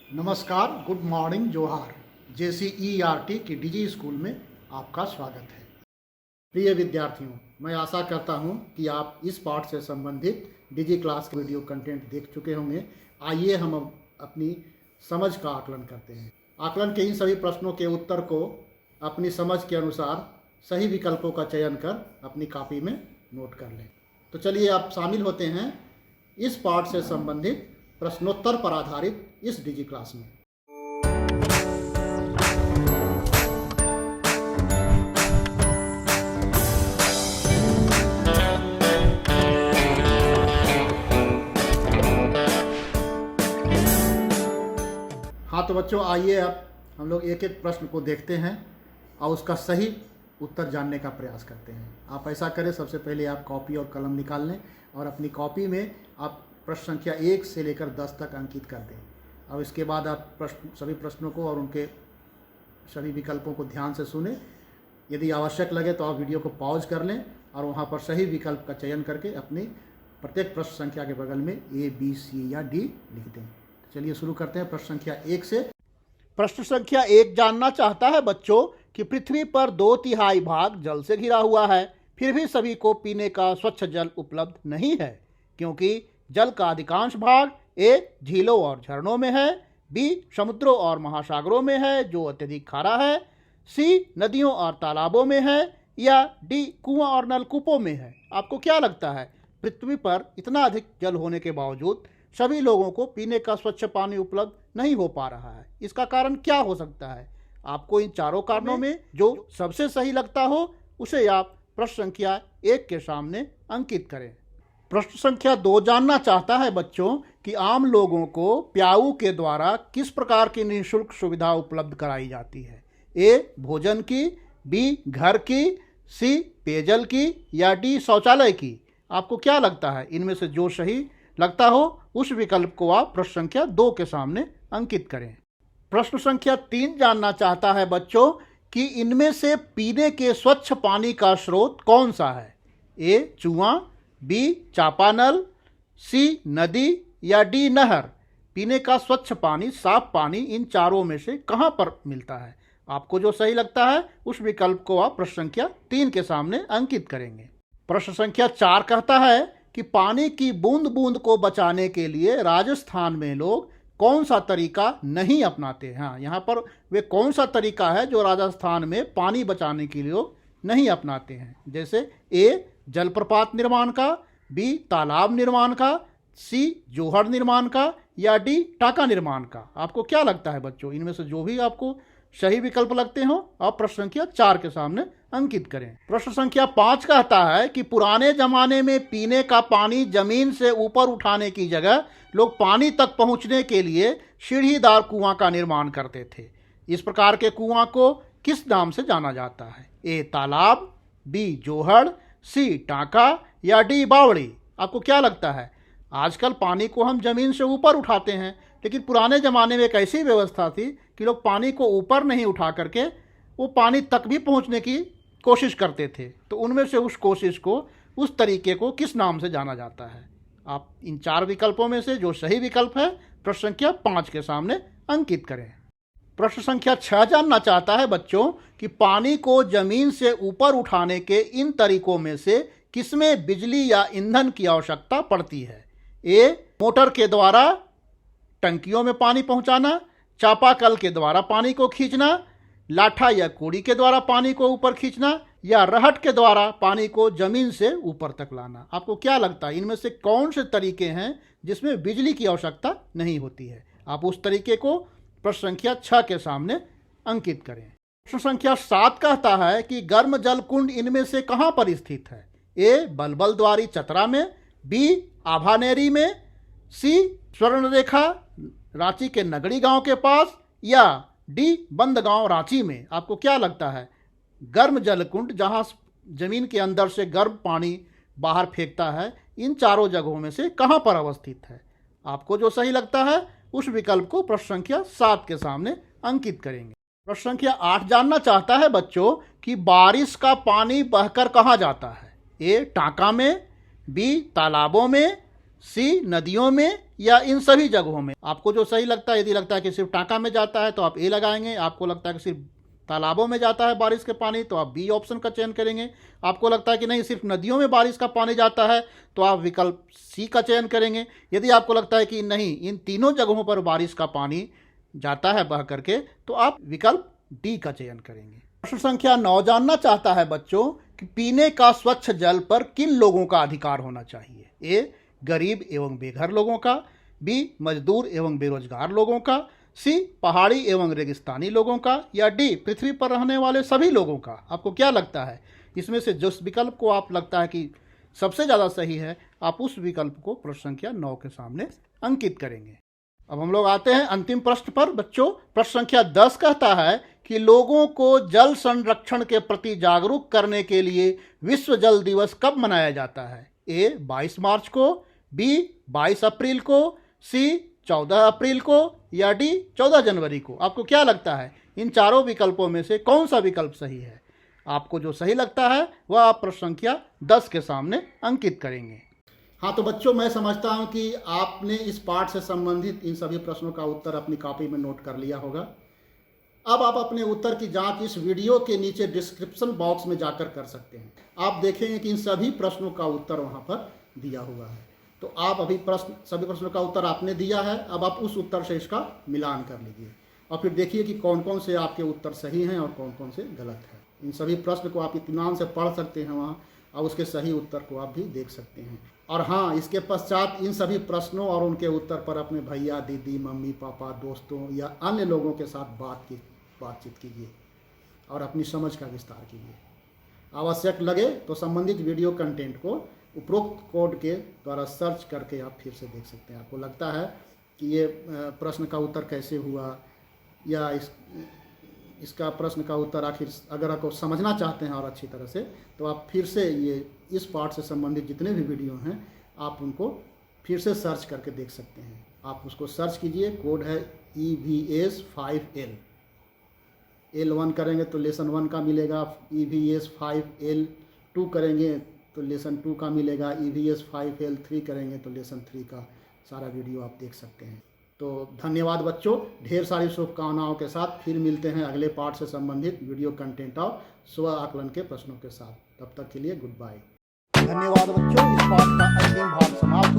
नमस्कार, good morning, जोहार। JCERT की डिजी स्कूल में आपका स्वागत है। प्रिय विद्यार्थियों, मैं आशा करता हूं कि आप इस पाठ से संबंधित डिजी क्लास के वीडियो कंटेंट देख चुके होंगे। आइए हम अब अपनी समझ का आकलन करते हैं। आकलन के इन सभी प्रश्नों के उत्तर को अपनी समझ के अनुसार सही विकल्पों का चयन कर अपनी कॉपी में नोट कर लें। तो चलिए आप शामिल होते हैं इस पाठ से संबंधित प्रश्नोत्तर पर आधारित इस डिजी क्लास में। हाँ तो बच्चों, आइए अब हम लोग एक एक प्रश्न को देखते हैं और उसका सही उत्तर जानने का प्रयास करते हैं। आप ऐसा करें, सबसे पहले आप कॉपी और कलम निकाल लें और अपनी कॉपी में आप प्रश्न संख्या 1 से लेकर 10 तक अंकित कर दें। अब इसके बाद आप सभी प्रश्नों को और उनके सभी विकल्पों को ध्यान से सुने। यदि आवश्यक लगे तो आप वीडियो को पॉज कर लें और वहाँ पर सही विकल्प का चयन करके अपनी प्रत्येक प्रश्न संख्या के बगल में A, B, C या D लिख दें। चलिए शुरू करते हैं प्रश्न संख्या 1 से। प्रश्न संख्या 1 जानना चाहता है बच्चों कि पृथ्वी पर 2/3 भाग जल से घिरा हुआ है, फिर भी सभी को पीने का स्वच्छ जल उपलब्ध नहीं है, क्योंकि जल का अधिकांश भाग A झीलों और झरनों में है, B समुद्रों और महासागरों में है जो अत्यधिक खारा है, C नदियों और तालाबों में है, या D कुआं और नलकूपों में है। आपको क्या लगता है, पृथ्वी पर इतना अधिक जल होने के बावजूद सभी लोगों को पीने का स्वच्छ पानी उपलब्ध नहीं हो पा रहा है? इसका कारण क्या हो सकता है? आपको इन चारों कारणों में जो सबसे सही लगता हो उसे आप प्रश्न संख्या 1 के सामने अंकित करें। प्रश्न संख्या 2 जानना चाहता है बच्चों कि आम लोगों को प्याऊ के द्वारा किस प्रकार की निःशुल्क सुविधा उपलब्ध कराई जाती है? A भोजन की, B घर की, C पेयजल की या D शौचालय की? आपको क्या लगता है, इनमें से जो सही लगता हो उस विकल्प को आप प्रश्न संख्या 2 के सामने अंकित करें। प्रश्न संख्या 3 जानना चाहता है बच्चों कि इनमें से पीने के स्वच्छ पानी का स्रोत कौन सा है? A कुआं, B चापानल, C नदी या D नहर? पीने का स्वच्छ पानी, साफ पानी इन चारों में से कहां पर मिलता है? आपको जो सही लगता है उस विकल्प को आप प्रश्न संख्या 3 के सामने अंकित करेंगे। प्रश्न संख्या 4 कहता है कि पानी की बूंद बूंद को बचाने के लिए राजस्थान में लोग कौन सा तरीका नहीं अपनाते हैं? हाँ, यहाँ पर वे कौन सा तरीका है जो राजस्थान में पानी बचाने के लिए लोग नहीं अपनाते हैं? जैसे A जलप्रपात निर्माण का, B तालाब निर्माण का, C जोहड़ निर्माण का या D टाका निर्माण का? आपको क्या लगता है बच्चों, इनमें से जो भी आपको सही विकल्प लगते हो आप प्रश्न संख्या 4 के सामने अंकित करें। प्रश्न संख्या 5 कहता है कि पुराने जमाने में पीने का पानी जमीन से ऊपर उठाने की जगह लोग पानी तक पहुंचने के लिए सीढ़ीदार कुआं का निर्माण करते थे। इस प्रकार के कुआं को किस नाम से जाना जाता है? A तालाब, B जोहड़, C टाका या D बावड़ी? आपको क्या लगता है? आजकल पानी को हम जमीन से ऊपर उठाते हैं, लेकिन पुराने ज़माने में एक ऐसी व्यवस्था थी कि लोग पानी को ऊपर नहीं उठा करके वो पानी तक भी पहुंचने की कोशिश करते थे। तो उनमें से उस कोशिश को, उस तरीके को किस नाम से जाना जाता है? आप इन 4 विकल्पों में से जो सही विकल्प है प्रश्न संख्या 5 के सामने अंकित करें। प्रश्न संख्या 6 जानना चाहता है बच्चों कि पानी को जमीन से ऊपर उठाने के इन तरीकों में से किसमें बिजली या ईंधन की आवश्यकता पड़ती है? A मोटर के द्वारा टंकियों में पानी पहुंचाना, चापाकल के द्वारा पानी को खींचना, लाठा या कोड़ी के द्वारा पानी को ऊपर खींचना या रहट के द्वारा पानी को जमीन से ऊपर तक लाना? आपको क्या लगता है, इनमें से कौन से तरीके हैं जिसमें बिजली की आवश्यकता नहीं होती है? आप उस तरीके को प्रश्न संख्या 6 के सामने अंकित करें। प्रश्न संख्या 7 कहता है कि गर्म जल कुंड इनमें से कहां पर स्थित है? A बलबल द्वारी चतरा में, B आभानेरी में, C स्वर्ण रेखा रांची के नगड़ी गांव के पास या D बंद गांव रांची में? आपको क्या लगता है, गर्म जल कुंड जहां जमीन के अंदर से गर्म पानी बाहर फेंकता है, इन चारों जगहों में से कहां पर अवस्थित है? आपको जो सही लगता है उस विकल्प को प्रश्न संख्या 7 के सामने अंकित करेंगे। प्रश्न संख्या 8 जानना चाहता है बच्चों कि बारिश का पानी बहकर कहां जाता है? A टाका में, B तालाबों में, सी नदियों में या इन सभी जगहों में? आपको जो सही लगता है, यदि लगता है कि सिर्फ टाँका में जाता है तो आप ए लगाएंगे, आपको लगता है कि सिर्फ तालाबों में जाता है बारिश के पानी तो आप बी ऑप्शन का चयन करेंगे, आपको लगता है कि नहीं सिर्फ नदियों में बारिश का पानी जाता है तो आप विकल्प सी का चयन करेंगे, यदि आपको लगता है कि नहीं इन तीनों जगहों पर बारिश का पानी जाता है बह करके तो आप विकल्प डी का चयन करेंगे। प्रश्न संख्या 9 जानना चाहता है बच्चों कि पीने का स्वच्छ जल पर किन लोगों का अधिकार होना चाहिए? ए गरीब एवं बेघर लोगों का, बी मजदूर एवं बेरोजगार लोगों का, सी पहाड़ी एवं रेगिस्तानी लोगों का, या डी पृथ्वी पर रहने वाले सभी लोगों का? आपको क्या लगता है इसमें से जिस विकल्प को आप लगता है कि सबसे ज़्यादा सही है आप उस विकल्प को प्रश्न संख्या 9 के सामने अंकित करेंगे। अब हम लोग आते हैं अंतिम प्रश्न पर बच्चों। प्रश्न संख्या 10 कहता है कि लोगों को जल संरक्षण के प्रति जागरूक करने के लिए विश्व जल दिवस कब मनाया जाता है? ए 22 मार्च को, बी 22 अप्रैल को, सी 14 अप्रैल को, या डी 14 जनवरी को? आपको क्या लगता है इन चारों विकल्पों में से कौन सा विकल्प सही है? आपको जो सही लगता है वह आप प्रश्न संख्या 10 के सामने अंकित करेंगे। हाँ तो बच्चों मैं समझता हूँ कि आपने इस पाठ से संबंधित इन सभी प्रश्नों का उत्तर अपनी कॉपी में नोट कर लिया होगा। अब आप अपने उत्तर की जांच इस वीडियो के नीचे डिस्क्रिप्शन बॉक्स में जाकर कर सकते हैं। आप देखेंगे कि इन सभी प्रश्नों का उत्तर वहाँ पर दिया हुआ है। तो आप अभी सभी प्रश्नों का उत्तर आपने दिया है, अब आप उस उत्तर से इसका मिलान कर लीजिए और फिर देखिए कि कौन कौन से आपके उत्तर सही हैं और कौन कौन से गलत हैं। इन सभी प्रश्न को आप इत्मीनान से पढ़ सकते हैं वहाँ और उसके सही उत्तर को आप भी देख सकते हैं। और हाँ, इसके पश्चात इन सभी प्रश्नों और उनके उत्तर पर अपने भैया दीदी मम्मी पापा दोस्तों या अन्य लोगों के साथ बातचीत कीजिए और अपनी समझ का विस्तार कीजिए। आवश्यक लगे तो संबंधित वीडियो कंटेंट को उपरोक्त कोड के द्वारा सर्च करके आप फिर से देख सकते हैं। आपको लगता है कि ये प्रश्न का उत्तर कैसे हुआ या इसका प्रश्न का उत्तर आखिर अगर आपको समझना चाहते हैं और अच्छी तरह से तो आप फिर से ये इस पाठ से संबंधित जितने भी वीडियो हैं आप उनको फिर से सर्च करके देख सकते हैं। आप उसको सर्च कीजिए, कोड है EVS 5L। L1 करेंगे तो लेसन 1 का मिलेगा, EVS 5L2 करेंगे तो लेसन 2 का मिलेगा, EVS 5L3 करेंगे तो लेसन 3 का सारा वीडियो आप देख सकते हैं। तो धन्यवाद बच्चों, ढेर सारी शुभकामनाओं के साथ फिर मिलते हैं अगले पाठ से संबंधित वीडियो कंटेंट और स्व आकलन के प्रश्नों के साथ। तब तक के लिए गुड बाय। धन्यवाद बच्चों, इस पाठ का अंतिम भाग समाप्त